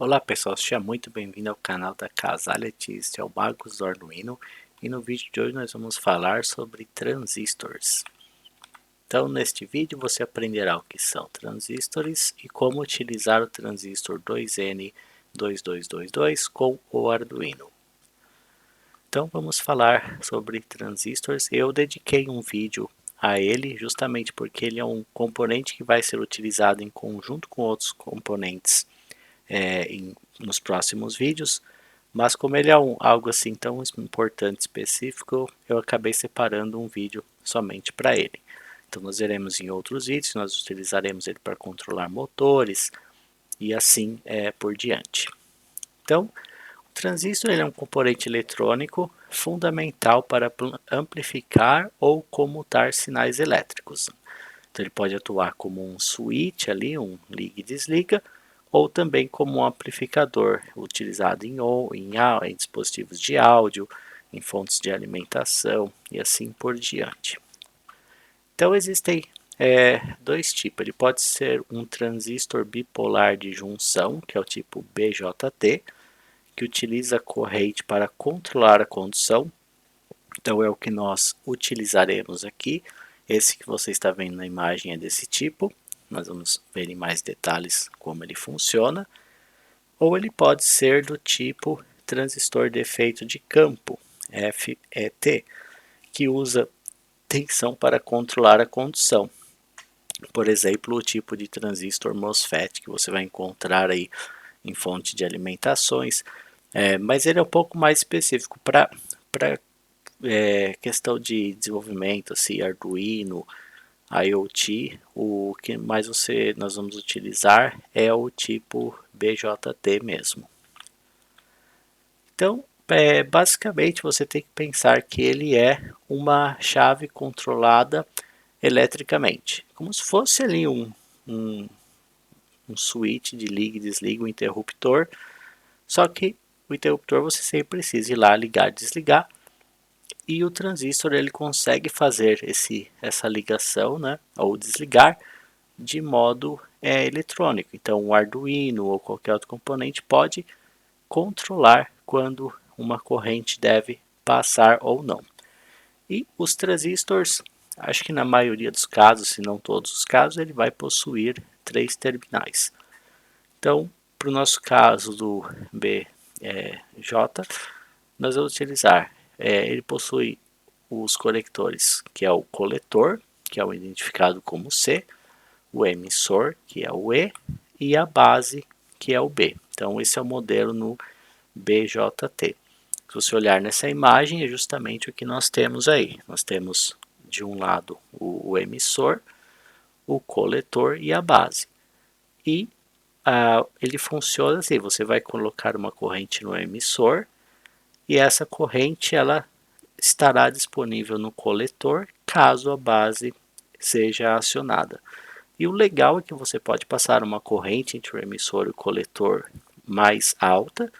Olá pessoal, seja muito bem-vindo ao canal da Casality, este é o Magos do Arduino e no vídeo de hoje nós vamos falar sobre transistores. Então neste vídeo você aprenderá o que são transistores e como utilizar o transistor 2N2222 com o Arduino. Então vamos falar sobre transistores. Eu dediquei um vídeo a ele justamente porque ele é um componente que vai ser utilizado em conjunto com outros componentes nos próximos vídeos, mas como ele é algo assim tão importante, específico, eu acabei separando um vídeo somente para ele. Então nós veremos em outros vídeos, nós utilizaremos ele para controlar motores e assim por diante. Então, o transistor ele é um componente eletrônico fundamental para amplificar ou comutar sinais elétricos. Então ele pode atuar como um switch ali, um liga e desliga, ou também como um amplificador utilizado em dispositivos de áudio, em fontes de alimentação e assim por diante. Então existem dois tipos. Ele pode ser um transistor bipolar de junção, que é o tipo BJT, que utiliza a corrente para controlar a condução. Então é o que nós utilizaremos aqui. Esse que você está vendo na imagem é desse tipo. Nós vamos ver em mais detalhes como ele funciona. Ou ele pode ser do tipo transistor de efeito de campo, FET, que usa tensão para controlar a condução. Por exemplo, o tipo de transistor MOSFET que você vai encontrar aí em fonte de alimentações, mas ele é um pouco mais específico para questão de desenvolvimento, assim, Arduino, IoT. O que mais nós vamos utilizar é o tipo BJT mesmo. Então, basicamente você tem que pensar que ele é uma chave controlada eletricamente, como se fosse ali um, um switch de liga e desliga, um interruptor, só que o interruptor você sempre precisa ir lá ligar e desligar, e o transistor ele consegue fazer essa ligação, né, ou desligar de modo eletrônico. Então o Arduino ou qualquer outro componente pode controlar quando uma corrente deve passar ou não. E os transistores, acho que na maioria dos casos, se não todos os casos, ele vai possuir 3 terminais. Então, para o nosso caso do BJ, nós vamos utilizar, ele possui os conectores, que é o coletor, que é o identificado como C, o emissor, que é o E a que é o B. Então, esse é o modelo no BJT. Se você olhar nessa imagem, é justamente o que nós temos aí. Nós temos, de um lado, o emissor, o coletor e a base. E ele funciona assim, você vai colocar uma corrente no emissor e essa corrente ela estará disponível no coletor caso a base seja acionada. E o legal é que você pode passar uma corrente entre o emissor e o coletor mais alta,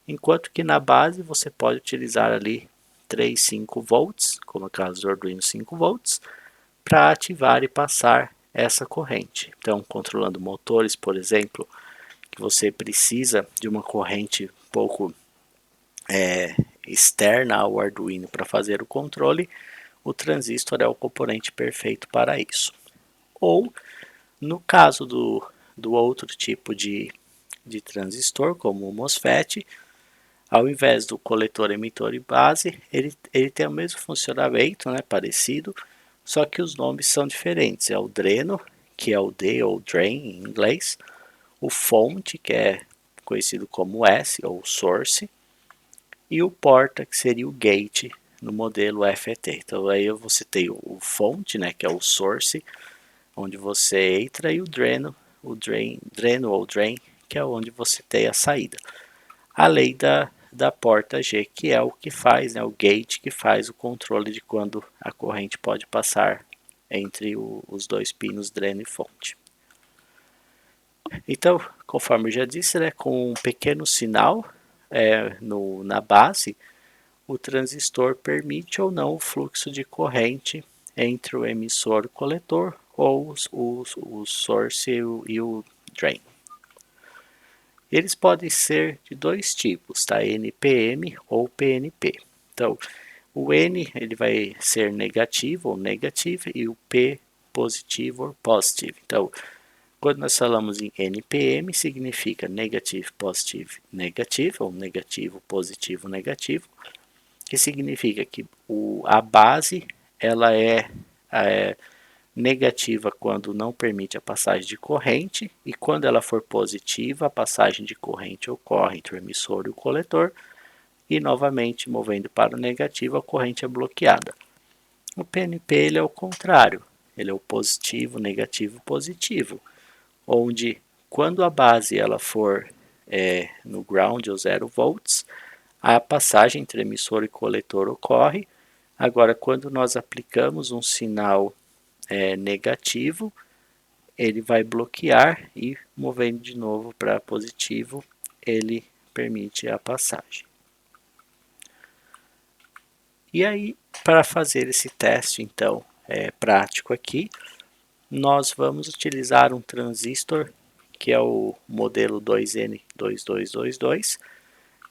enquanto que na base você pode utilizar ali 3, 5 volts, como no caso do Arduino 5 volts, para ativar e passar essa corrente. Então, controlando motores, por exemplo, que você precisa de uma corrente um pouco externa ao Arduino para fazer o controle, o transistor é o componente perfeito para isso. Ou, no caso do outro tipo de transistor, como o MOSFET, ao invés do coletor, emitor e base, ele tem o mesmo funcionamento, né, parecido, só que os nomes são diferentes. É o dreno, que é o D ou drain em inglês, o fonte, que é conhecido como S ou source, e o porta, que seria o gate no modelo FET. Então aí você tem o fonte, né, que é o source, onde você entra, e o dreno ou drain, que é onde você tem a saída. Além da porta G, que é o que faz, né, o gate que faz o controle de quando a corrente pode passar entre os dois pinos dreno e fonte. Então, conforme eu já disse, né, com um pequeno sinal na base, o transistor permite ou não o fluxo de corrente entre o emissor e o coletor, ou o source e o drain. Eles podem ser de dois tipos, tá? NPM ou PNP. Então, o N ele vai ser negativo ou negative e o P positivo ou positive. Então, quando nós falamos em NPM, significa negative, positive, negative, ou negativo, positivo, negativo, que significa que a base ela é negativa quando não permite a passagem de corrente, e quando ela for positiva, a passagem de corrente ocorre entre o emissor e o coletor, e novamente, movendo para o negativo, a corrente é bloqueada. O PNP ele é o contrário, ele é o positivo, negativo, positivo, onde quando a base ela for no ground ou 0 volts, a passagem entre emissor e coletor ocorre. Agora, quando nós aplicamos um sinal negativo, ele vai bloquear e movendo de novo para positivo, ele permite a passagem. E aí, para fazer esse teste, então, prático aqui, nós vamos utilizar um transistor, que é o modelo 2N2222,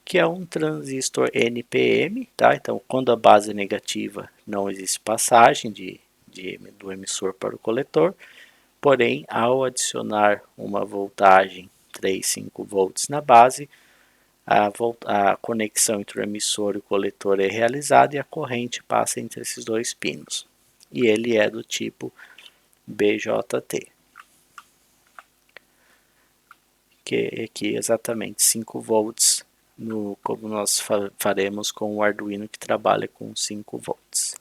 que é um transistor NPM, tá? Então, quando a base é negativa, não existe passagem do emissor para o coletor, porém, ao adicionar uma voltagem 3,5 volts na base, a conexão entre o emissor e o coletor é realizada e a corrente passa entre esses dois pinos. E ele é do tipo BJT, que é aqui exatamente 5 volts, como nós faremos com o Arduino que trabalha com 5 volts.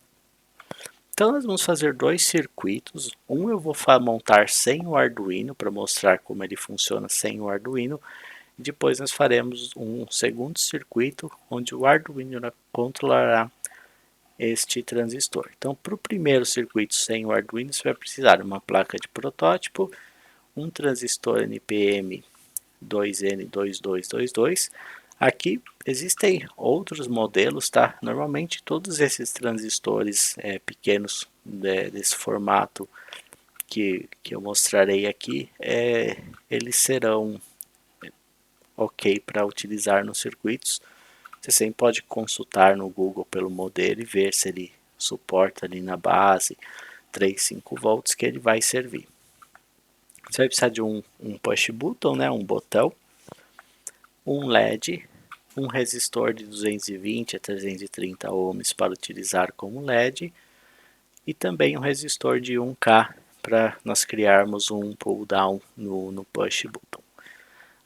Então nós vamos fazer dois circuitos, um eu vou montar sem o Arduino para mostrar como ele funciona sem o Arduino, e depois nós faremos um segundo circuito onde o Arduino controlará este transistor. Então para o primeiro circuito sem o Arduino você vai precisar de uma placa de protótipo, um transistor NPM 2N2222. Aqui existem outros modelos, tá? Normalmente todos esses transistores pequenos desse formato que eu mostrarei aqui, eles serão ok para utilizar nos circuitos. Você sempre pode consultar no Google pelo modelo e ver se ele suporta ali na base 3,5 volts que ele vai servir. Você vai precisar de um push button, né, um botão, um LED, um resistor de 220 a 330 ohms para utilizar como LED e também um resistor de 1K para nós criarmos um pull down no push button.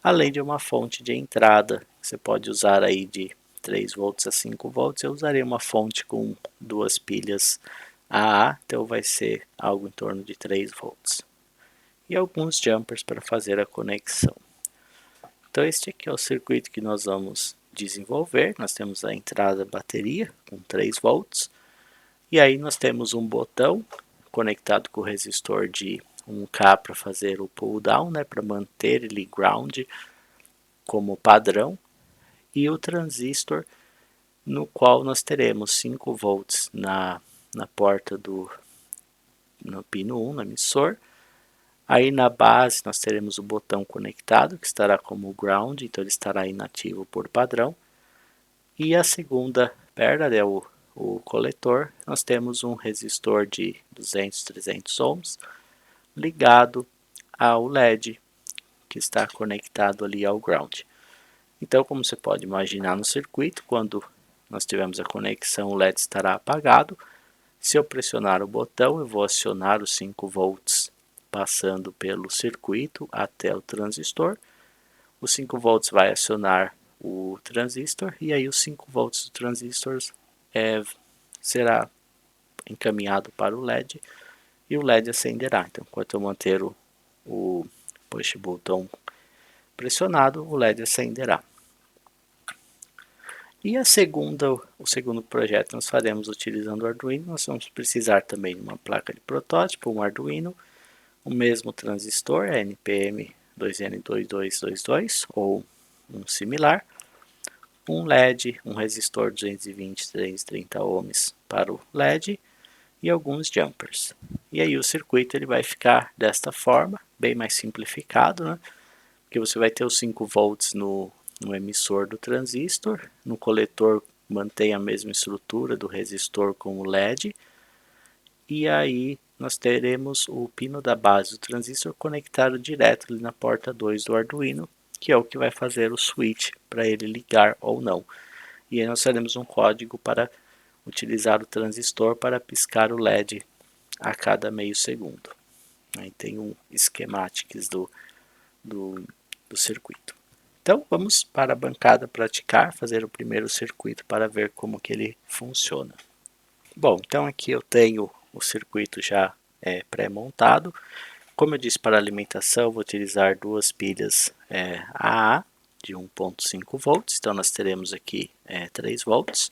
Além de uma fonte de entrada, você pode usar aí de 3 volts a 5 volts, eu usarei uma fonte com duas pilhas AA, então vai ser algo em torno de 3 volts. E alguns jumpers para fazer a conexão. Então este aqui é o circuito que nós vamos desenvolver. Nós temos a entrada bateria com 3 volts. E aí nós temos um botão conectado com o resistor de 1K para fazer o pull down, né, para manter ele ground como padrão. E o transistor no qual nós teremos 5 volts na porta no pino 1, no emissor. Aí na base nós teremos o botão conectado, que estará como ground, então ele estará inativo por padrão. E a segunda perna, né, o coletor, nós temos um resistor de 200, 300 ohms ligado ao LED, que está conectado ali ao ground. Então, como você pode imaginar no circuito, quando nós tivermos a conexão, o LED estará apagado. Se eu pressionar o botão, eu vou acionar os 5 volts passando pelo circuito até o transistor. Os 5 volts vai acionar o transistor e aí os 5 volts do transistor será encaminhado para o LED e o LED acenderá. Então, enquanto eu manter o push button pressionado, o LED acenderá. E o segundo projeto nós faremos utilizando o Arduino. Nós vamos precisar também de uma placa de protótipo, um Arduino, o mesmo transistor, NPM 2N2222 ou um similar, um LED, um resistor 220 330 ohms para o LED e alguns jumpers. E aí o circuito ele vai ficar desta forma, bem mais simplificado, né? porque você vai ter os 5 volts no emissor do transistor, no coletor mantém a mesma estrutura do resistor com o LED, e aí nós teremos o pino da base do transistor conectado direto ali na porta 2 do Arduino, que é o que vai fazer o switch para ele ligar ou não. E aí nós teremos um código para utilizar o transistor para piscar o LED a cada meio segundo. Aí tem um schematics do circuito. Então vamos para a bancada praticar, fazer o primeiro circuito para ver como que ele funciona. Bom, então aqui eu tenho o circuito já pré-montado. Como eu disse, para alimentação vou utilizar duas pilhas AA de 1.5 volts, então nós teremos aqui 3 volts.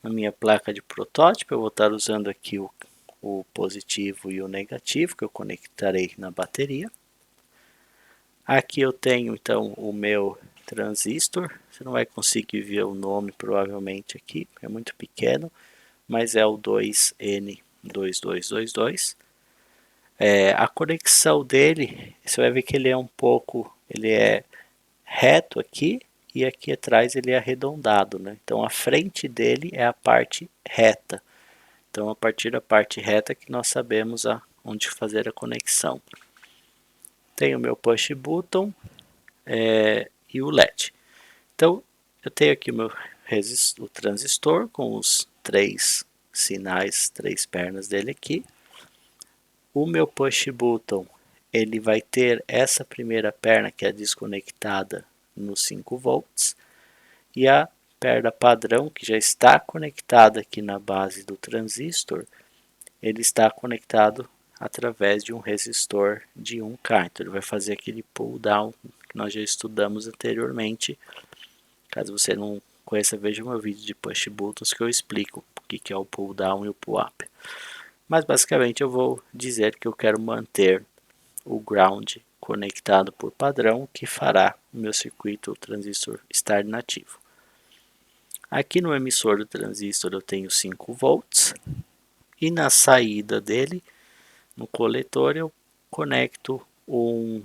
Na minha placa de protótipo eu vou estar usando aqui o positivo e o negativo que eu conectarei na bateria. Aqui eu tenho então o meu transistor, você não vai conseguir ver o nome provavelmente aqui, é muito pequeno, mas é o 2N2222. A conexão dele, você vai ver que ele é reto aqui e aqui atrás ele é arredondado, né? Então a frente dele é a parte reta. Então a partir da parte reta que nós sabemos onde fazer a conexão. Tenho o meu push button e o LED. Então eu tenho aqui o transistor com os 3 sinais, 3 pernas dele aqui. O meu push button ele vai ter essa primeira perna que é desconectada nos 5 volts e a perna padrão que já está conectada aqui na base do transistor, ele está conectado através de um resistor de 1K, então ele vai fazer aquele pull down que nós já estudamos anteriormente. Caso você não conheça, veja meu vídeo de push buttons que eu explico o que é o pull down e o pull up. Mas basicamente eu vou dizer que eu quero manter o ground conectado por padrão, que fará o meu circuito o transistor estar inativo. Aqui no emissor do transistor eu tenho 5 volts e na saída dele, no coletor, eu conecto um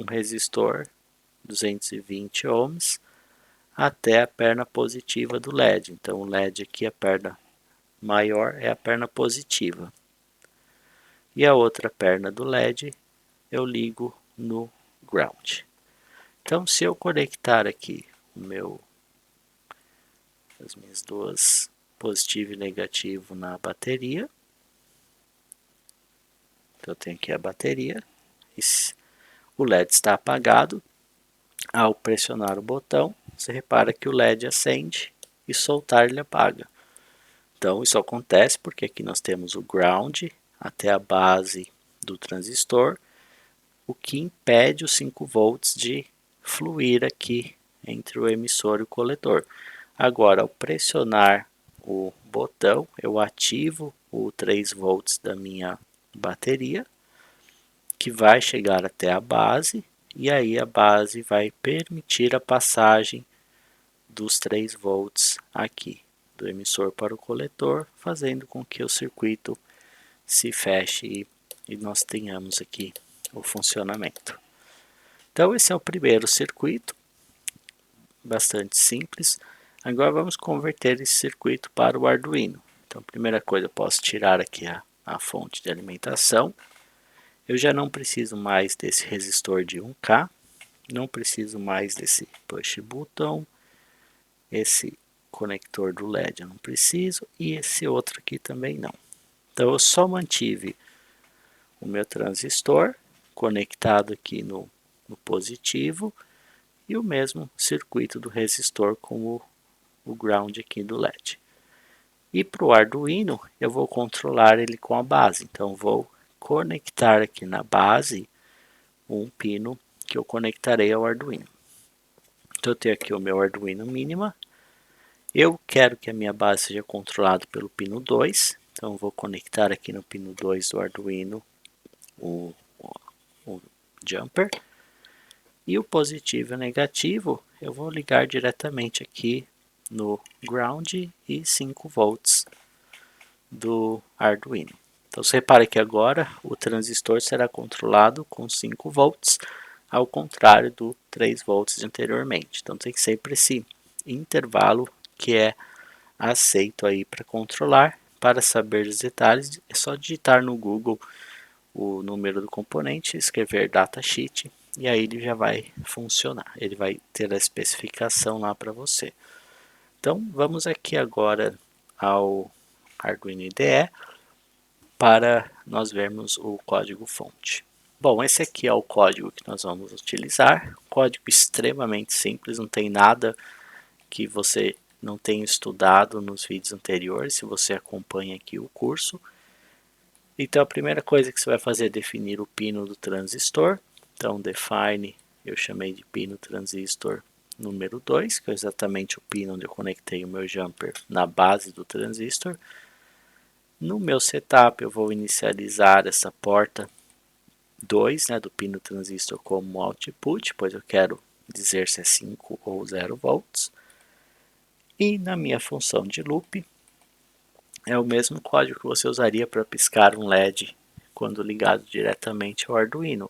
resistor 220 ohms até a perna positiva do LED. Então o LED aqui, a perna maior é a perna positiva. E a outra perna do LED eu ligo no ground. Então se eu conectar aqui as minhas duas positivo e negativo na bateria, então eu tenho aqui a bateria, o LED está apagado, ao pressionar o botão você repara que o LED acende e soltar ele apaga. Então isso acontece porque aqui nós temos o ground até a base do transistor, o que impede os 5 volts de fluir aqui entre o emissor e o coletor. Agora, ao pressionar o botão, eu ativo o 3 volts da minha bateria, que vai chegar até a base, e aí a base vai permitir a passagem dos 3 volts aqui, do emissor para o coletor, fazendo com que o circuito se feche e nós tenhamos aqui o funcionamento. Então esse é o primeiro circuito, bastante simples. Agora vamos converter esse circuito para o Arduino. Então a primeira coisa, eu posso tirar aqui a fonte de alimentação. Eu já não preciso mais desse resistor de 1K, não preciso mais desse push button, esse conector do LED eu não preciso e esse outro aqui também não. Então eu só mantive o meu transistor conectado aqui no positivo e o mesmo circuito do resistor com o ground aqui do LED. E para o Arduino eu vou controlar ele com a base, então vou conectar aqui na base um pino que eu conectarei ao Arduino. Então eu tenho aqui o meu Arduino mínima, eu quero que a minha base seja controlada pelo pino 2, então eu vou conectar aqui no pino 2 do Arduino o jumper. E o positivo e o negativo eu vou ligar diretamente aqui no ground e 5 volts do Arduino. Então você repara que agora o transistor será controlado com 5 volts, ao contrário do 3 volts anteriormente. Então tem sempre esse intervalo que é aceito aí para controlar. Para saber os detalhes, é só digitar no Google o número do componente, escrever datasheet e aí ele já vai funcionar. Ele vai ter a especificação lá para você. Então vamos aqui agora ao Arduino IDE para nós vermos o código fonte. Bom, esse aqui é o código que nós vamos utilizar. Código extremamente simples, não tem nada que você não tenha estudado nos vídeos anteriores, se você acompanha aqui o curso. Então a primeira coisa que você vai fazer é definir o pino do transistor. Então define, eu chamei de pino transistor número 2, que é exatamente o pino onde eu conectei o meu jumper na base do transistor. No meu setup eu vou inicializar essa porta 2, né, do pino transistor como output, pois eu quero dizer se é 5 ou 0 volts. E na minha função de loop, é o mesmo código que você usaria para piscar um LED quando ligado diretamente ao Arduino.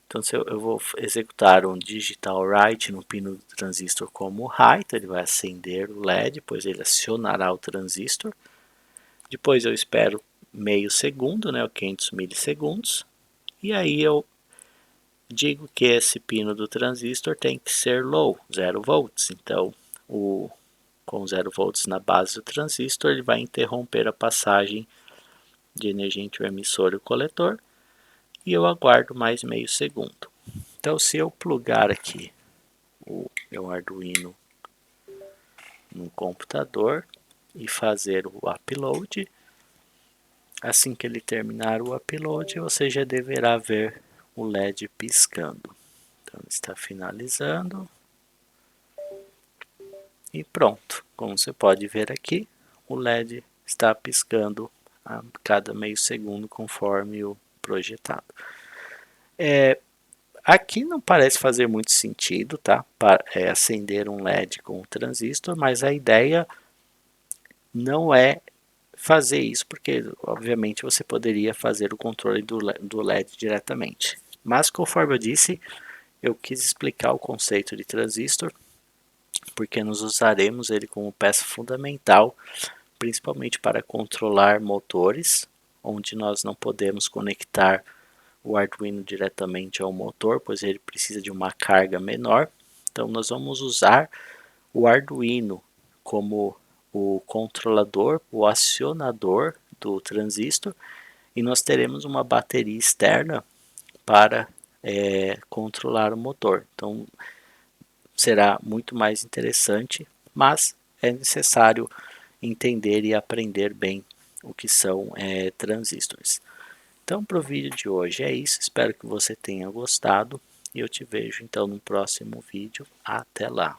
Então se eu vou executar um digital write no pino do transistor como high, então ele vai acender o LED, depois ele acionará o transistor. Depois eu espero meio segundo, né, 500 milissegundos, e aí eu digo que esse pino do transistor tem que ser low, 0 volts. Então com 0 volts na base do transistor, ele vai interromper a passagem de energia entre o emissor e o coletor, e eu aguardo mais meio segundo. Então se eu plugar aqui o meu Arduino no computador e fazer o upload, assim que ele terminar o upload, você já deverá ver o LED piscando. Então está finalizando e pronto. Como você pode ver aqui, o LED está piscando a cada meio segundo conforme o projetado. Aqui não parece fazer muito sentido, tá? Para acender um LED com o transistor, mas a ideia não é fazer isso, porque obviamente você poderia fazer o controle do LED diretamente. Mas conforme eu disse, eu quis explicar o conceito de transistor, porque nós usaremos ele como peça fundamental, principalmente para controlar motores, onde nós não podemos conectar o Arduino diretamente ao motor, pois ele precisa de uma carga menor. Então nós vamos usar o Arduino como o controlador, o acionador do transistor, e nós teremos uma bateria externa para controlar o motor. Então será muito mais interessante, mas é necessário entender e aprender bem o que são transistores. Então para o vídeo de hoje é isso, espero que você tenha gostado e eu te vejo então no próximo vídeo. Até lá!